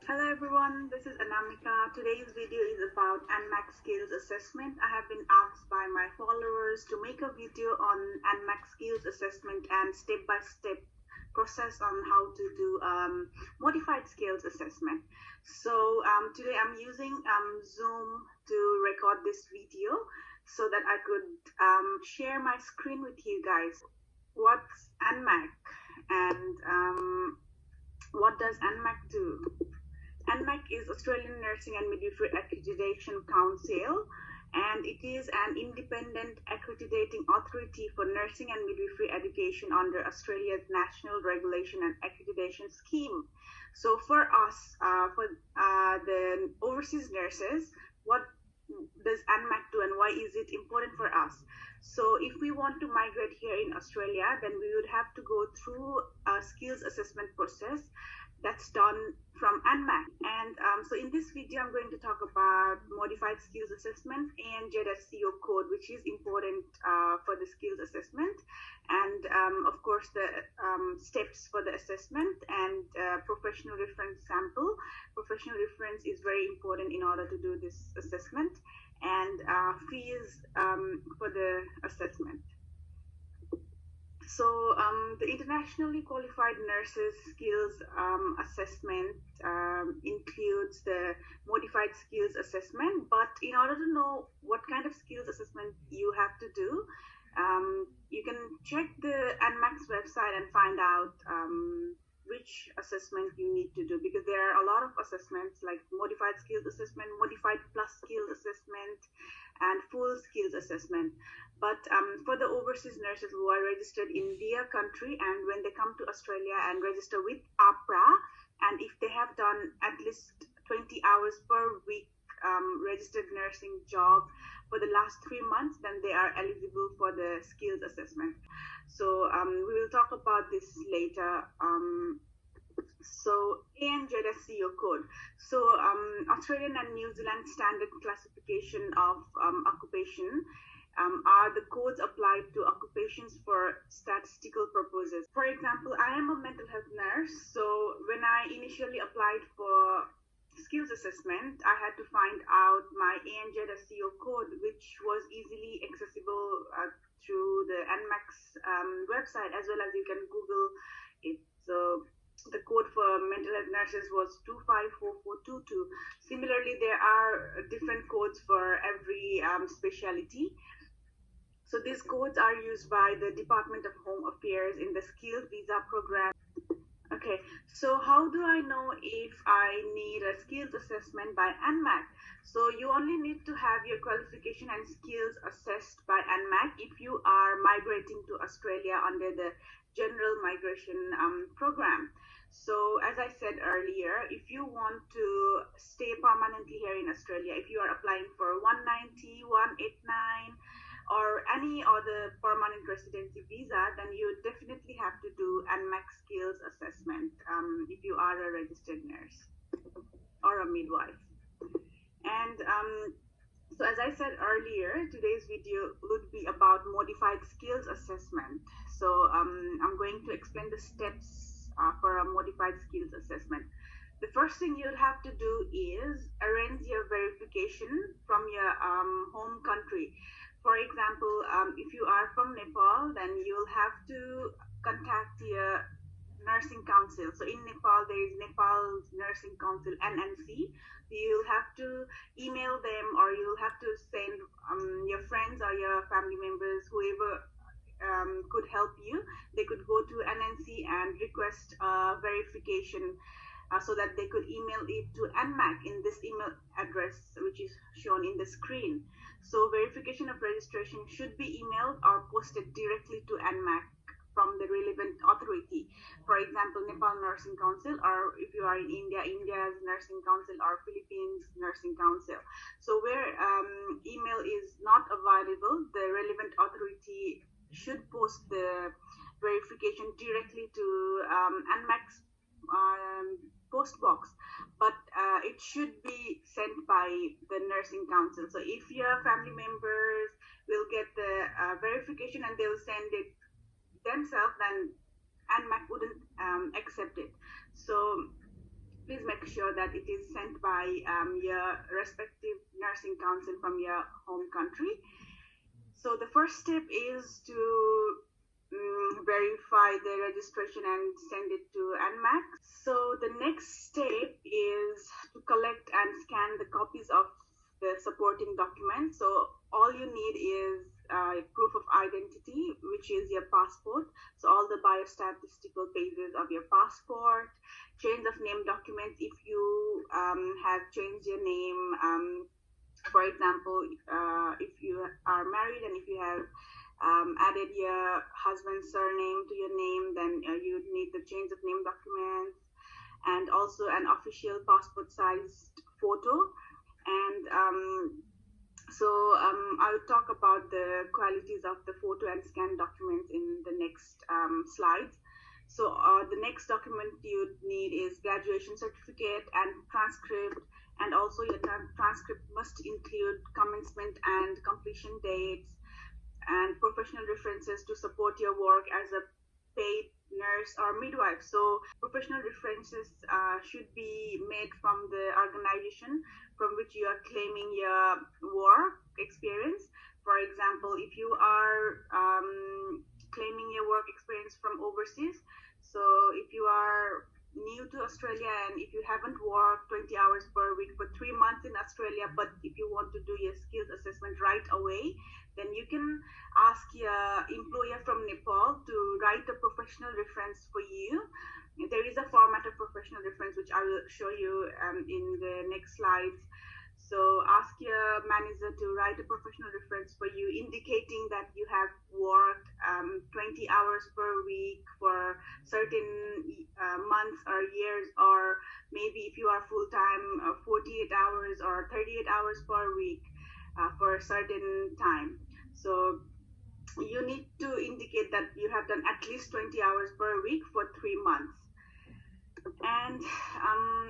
Hello everyone, this is Anamika. Today's video is about NMAC skills assessment. I have been asked by my followers to make a video on NMAC skills assessment and step-by-step process on how to do modified skills assessment. So today I'm using Zoom to record this video so that I could share my screen with you guys. What's NMAC and what does NMAC do? NMAC is Australian Nursing and Midwifery Accreditation Council, and it is an independent accrediting authority for nursing and midwifery education under Australia's National Regulation and Accreditation Scheme. So for us, for the overseas nurses, what does NMAC do and why is it important for us? So if we want to migrate here in Australia, then we would have to go through a skills assessment process that's done from NMAC. And so in this video, I'm going to talk about modified skills assessment and NZ-SEO code, which is important for the skills assessment. And of course, the steps for the assessment and professional reference sample. Professional reference is very important in order to do this assessment, and fees for the assessment. So the internationally qualified nurses skills assessment includes the modified skills assessment, but in order to know what kind of skills assessment you have to do, you can check the NMAC's website and find out which assessment you need to do, because there are a lot of assessments like modified skills assessment, modified plus skills assessment, and full skills assessment. But for the overseas nurses who are registered in their country, and when they come to Australia and register with APRA, and if they have done at least 20 hours per week registered nursing job for the last 3 months, then they are eligible for the skills assessment. So we will talk about this later. So NZ-SEO code. So Australian and New Zealand standard classification of occupation are the codes applied to occupations for statistical purposes. For example, I am a mental health nurse, so when I initially applied for skills assessment, I had to find out my NZ-SEO code, which was easily accessible through the NMAC's website, as well as you can Google it. So the code for mental health nurses was 254422. Similarly, there are different codes for every specialty. So these codes are used by the Department of Home Affairs in the skilled visa program. Okay, so how do I know if I need a skills assessment by NMAC? So you only need to have your qualification and skills assessed by NMAC if you are migrating to Australia under the General Migration Program. So as I said earlier, if you want to stay permanently here in Australia, if you are applying for 190, 189, or any other permanent residency visa, then you definitely have to do NMAC skills assessment if you are a registered nurse or a midwife. And so as I said earlier, today's video would be about modified skills assessment. So I'm going to explain the steps for a modified skills assessment. The first thing you'll have to do is arrange your verification from your home country. For example, if you are from Nepal, then you'll have to contact your nursing council. So in Nepal, there is Nepal's Nursing Council, NNC. You'll have to email them, or you'll have to send your friends or your family members, whoever could help you. They could go to NNC and request verification so that they could email it to NMAC in this email address, which is shown in the screen. So verification of registration should be emailed or posted directly to NMAC from the relevant authority. For example, Nepal Nursing Council, or if you are in India, India's Nursing Council, or Philippines Nursing Council. So where email is not available, the relevant authority should post the verification directly to NMAC's post box, but it should be sent by the nursing council. So if your family members will get the verification and they will send it themselves, then NMAC wouldn't accept it. So please make make sure that it is sent by your respective nursing council from your home country. So the first step is to verify the registration and send it to NMAC. So the next step is to collect and scan the copies of the supporting documents. So all you need is proof of identity, which is your passport. So all the biostatistical pages of your passport, change of name documents if you have changed your name. For example, if you are married and if you have added your husband's surname to your name, then you need the change of name documents, and also an official passport sized photo. And I'll talk about the qualities of the photo and scan documents in the next slides. So the next document you need is graduation certificate and transcript, and also your transcript must include commencement and completion dates and professional references to support your work as a paid nurse or midwife. So professional references should be made from the organization from which you are claiming your work experience. For example, if you are claiming your work experience from overseas, so if you are new to Australia and if you haven't worked 20 hours per week for 3 months in Australia, but if you want to do your skills assessment right away, then you can ask your employer from Nepal to write a professional reference for you. There is a format of professional reference which I will show you in the next slides. So ask your manager to write a professional reference for you, indicating that you have worked 20 hours per week for certain months or years, or maybe if you are full-time, 48 hours or 38 hours per week for a certain time. So you need to indicate that you have done at least 20 hours per week for 3 months. And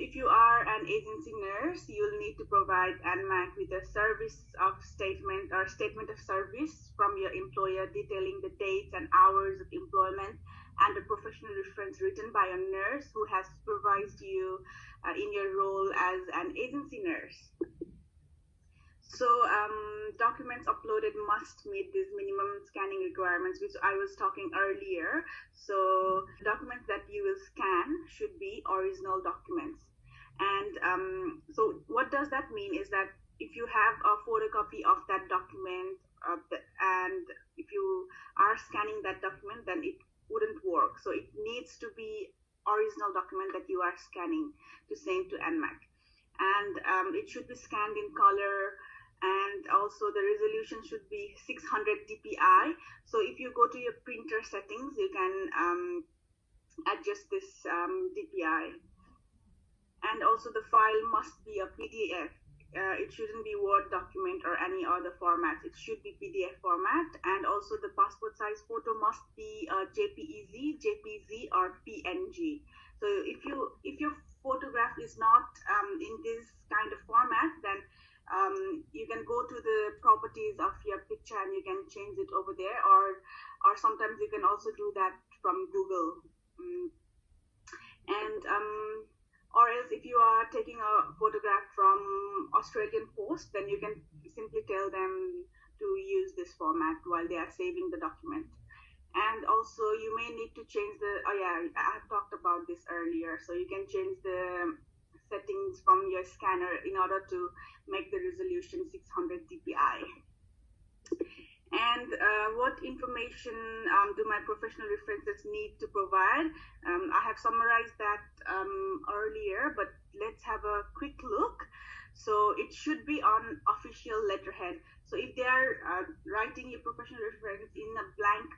if you are an agency nurse, you'll need to provide NMAC with a service of statement or statement of service from your employer detailing the dates and hours of employment, and a professional reference written by a nurse who has supervised you in your role as an agency nurse. So documents uploaded must meet these minimum scanning requirements, which I was talking earlier. So documents that you will scan should be original documents. And so what does that mean is that if you have a photocopy of that document and if you are scanning that document, then it wouldn't work. So it needs to be original document that you are scanning to send to NMAC. And it should be scanned in color, and also the resolution should be 600 dpi. So if you go to your printer settings, you can adjust this dpi. And also the file must be a PDF. It shouldn't be Word document or any other format. It should be PDF format. And also the passport size photo must be JPEG or PNG. So if your photograph is not in this kind of format, then you can go to the properties of your picture and you can change it over there, or sometimes you can also do that from Google. Or else if you are taking a photograph from Australian Post, then you can simply tell them to use this format while they are saving the document. And also you may need to change I have talked about this earlier. So you can change the settings from your scanner in order to make the resolution 600 dpi. And what information do my professional references need to provide? I have summarized that earlier, but let's have a quick look. So it should be on official letterhead. So if they are writing your professional reference in a blank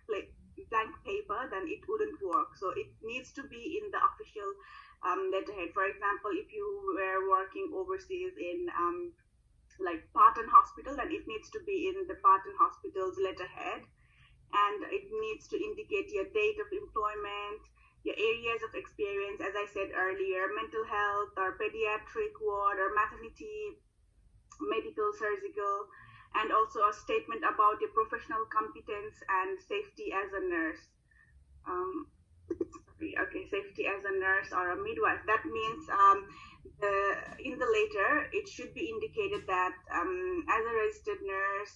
paper, then it wouldn't work. So it needs to be in the official letterhead. For example, if you were working overseas in like Parton Hospital, then it needs to be in the Parton Hospital's letterhead, and it needs to indicate your date of employment, your areas of experience, as I said earlier, mental health or pediatric ward or maternity, medical, surgical, and also a statement about your professional competence and safety as a nurse. Safety as a nurse or a midwife. That means in the letter, it should be indicated that as a registered nurse,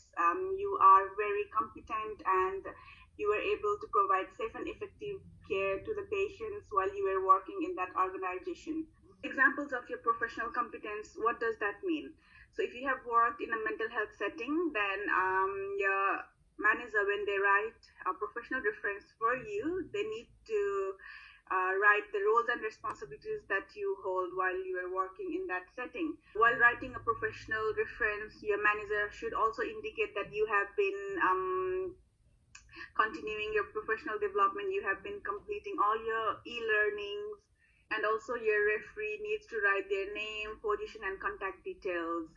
you are very competent and you were able to provide safe and effective care to the patients while you were working in that organization. Examples of your professional competence, what does that mean? So if you have worked in a mental health setting, then your manager, when they write a professional reference for you, they need to write the roles and responsibilities that you hold while you are working in that setting. While writing a professional reference, your manager should also indicate that you have been continuing your professional development, you have been completing all your e-learnings, and also your referee needs to write their name, position, and contact details.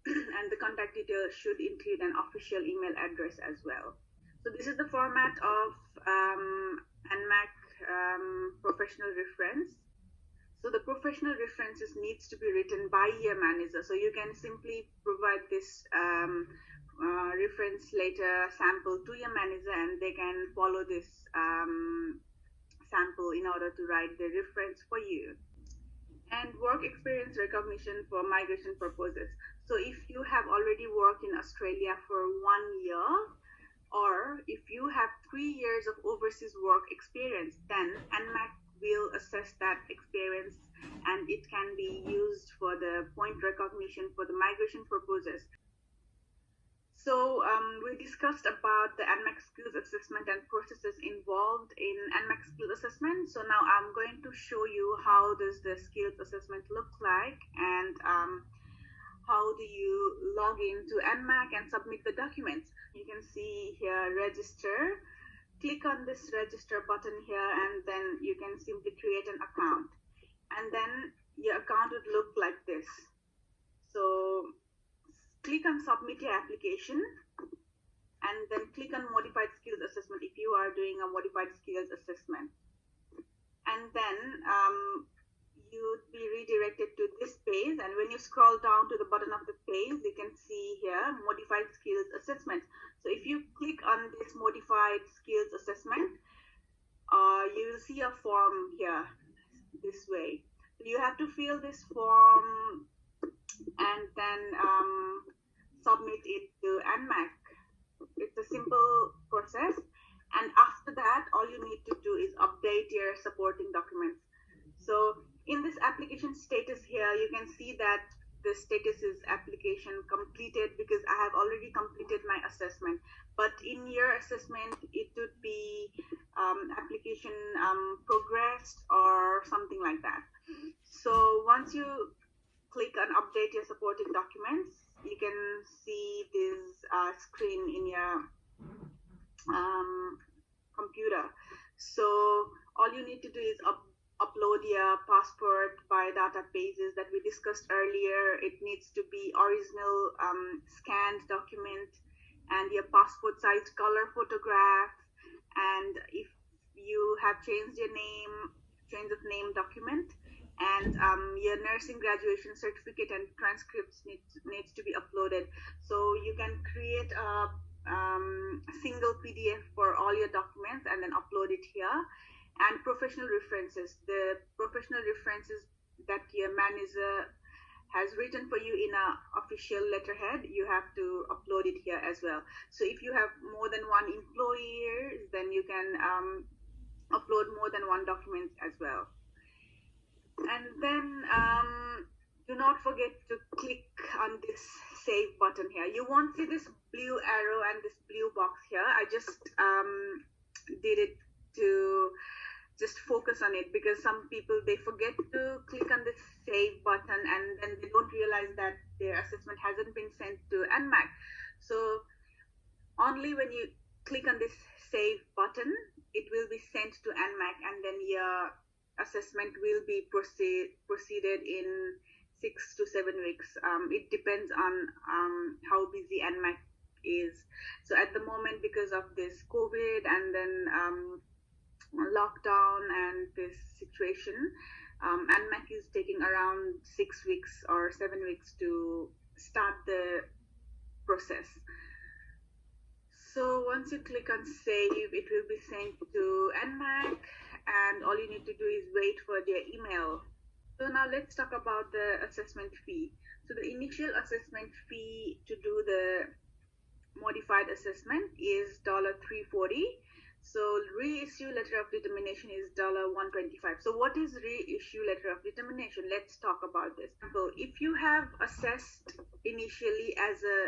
And the contact details should include an official email address as well. So this is the format of ANMAC professional reference. So the professional references needs to be written by your manager. So you can simply provide this reference letter sample to your manager, and they can follow this sample in order to write the reference for you. And work experience recognition for migration purposes. So if you have already worked in Australia for 1 year, or if you have 3 years of overseas work experience, then ANMAC will assess that experience and it can be used for the point recognition for the migration purposes. So we discussed about the ANMAC skills assessment and processes involved in ANMAC skills assessment. So now I'm going to show you how does the skills assessment look like, and how do you log into ANMAC and submit the documents. You can see here register. Click on this register button here, and then you can simply create an account. And then your account would look like this. So click on submit your application, and then click on modified skills assessment if you are doing a modified skills assessment. And then you would be redirected to this page, and when you scroll down to the bottom of the page, you can see here modified skills assessment. So if you click on this modified skills assessment, you will see a form here this way. So you have to fill this form and then submit it to ANMAC. It's a simple process, and after that all you need to do is update your supporting documents. So in this application status here, you can see that the status is application completed because I have already completed my assessment. But in your assessment, it would be application progressed or something like that. So once you click on update your supporting documents, you can see this screen in your computer. So all you need to do is upload your passport biodata pages that we discussed earlier. It needs to be original scanned document and your passport size color photograph. And if you have changed your name, change of name document, and your nursing graduation certificate and transcripts needs to be uploaded. So you can create a single PDF for all your documents and then upload it here. And professional references, the professional references that your manager has written for you in an official letterhead, you have to upload it here as well. So if you have more than one employer, then you can upload more than one document as well. And then do not forget to click on this save button here. You won't see this blue arrow and this blue box here. I just did it to just focus on it, because some people, they forget to click on this save button and then they don't realize that their assessment hasn't been sent to ANMAC. So only when you click on this save button, it will be sent to ANMAC, and then your assessment will be proceeded in 6 to 7 weeks. It depends on how busy ANMAC is. So at the moment, because of this COVID and then lockdown and this situation, ANMAC is taking around 6 weeks or 7 weeks to start the process. So once you click on save, it will be sent to ANMAC, and all you need to do is wait for their email. So now let's talk about the assessment fee. So the initial assessment fee to do the modified assessment is $340. So reissue letter of determination is $125. So what is reissue letter of determination? Let's talk about this. So if you have assessed initially as a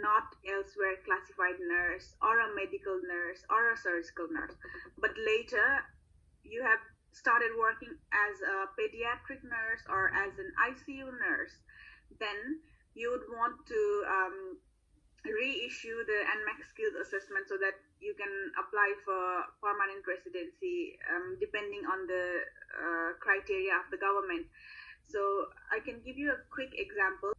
not elsewhere classified nurse or a medical nurse or a surgical nurse, but later you have started working as a pediatric nurse or as an ICU nurse, then you would want to reissue the NMAC skills assessment so that you can apply for permanent residency depending on the criteria of the government. So I can give you a quick example.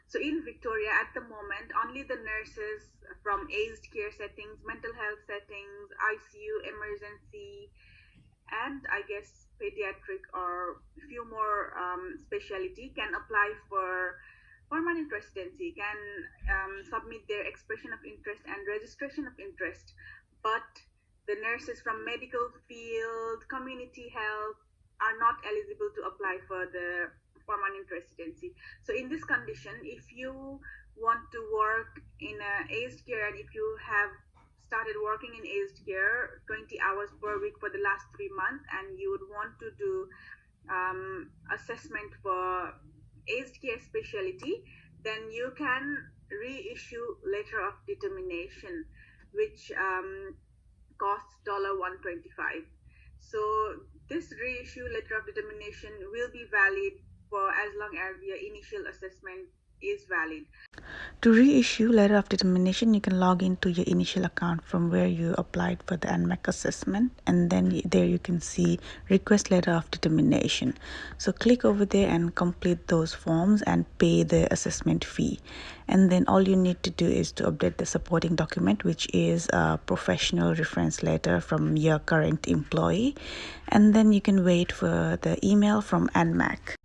So in Victoria at the moment, only the nurses from aged care settings, mental health settings, ICU, emergency, and I guess pediatric or a few more specialty can apply for permanent residency, can submit their expression of interest and registration of interest. But the nurses from medical field, community health are not eligible to apply for the permanent residency. So in this condition, if you want to work in aged care and if you have started working in aged care 20 hours per week for the last 3 months and you would want to do assessment for aged care specialty, then you can reissue letter of determination, which costs $125. So this reissue letter of determination will be valid for as long as your initial assessment is valid. To reissue letter of determination, you can log into your initial account from where you applied for the NMAC assessment, and then there you can see request letter of determination. So click over there and complete those forms and pay the assessment fee. And then all you need to do is to update the supporting document, which is a professional reference letter from your current employee. And then you can wait for the email from NMAC.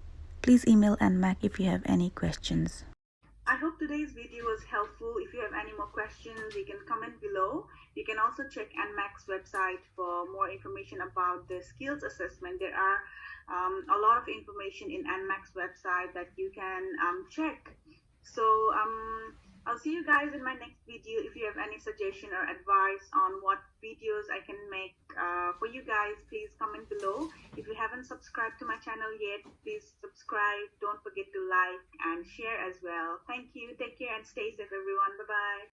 Please email NMAC if you have any questions. I hope today's video was helpful. If you have any more questions, you can comment below. You can also check NMAC's website for more information about the skills assessment. There are a lot of information in NMAC's website that you can check. So I'll see you guys in my next video. If you have any suggestion or advice on what videos I can make for you guys, please comment below. If you haven't subscribed to my channel yet, please subscribe. Don't forget to like and share as well. Thank you. Take care and stay safe, everyone. Bye-bye.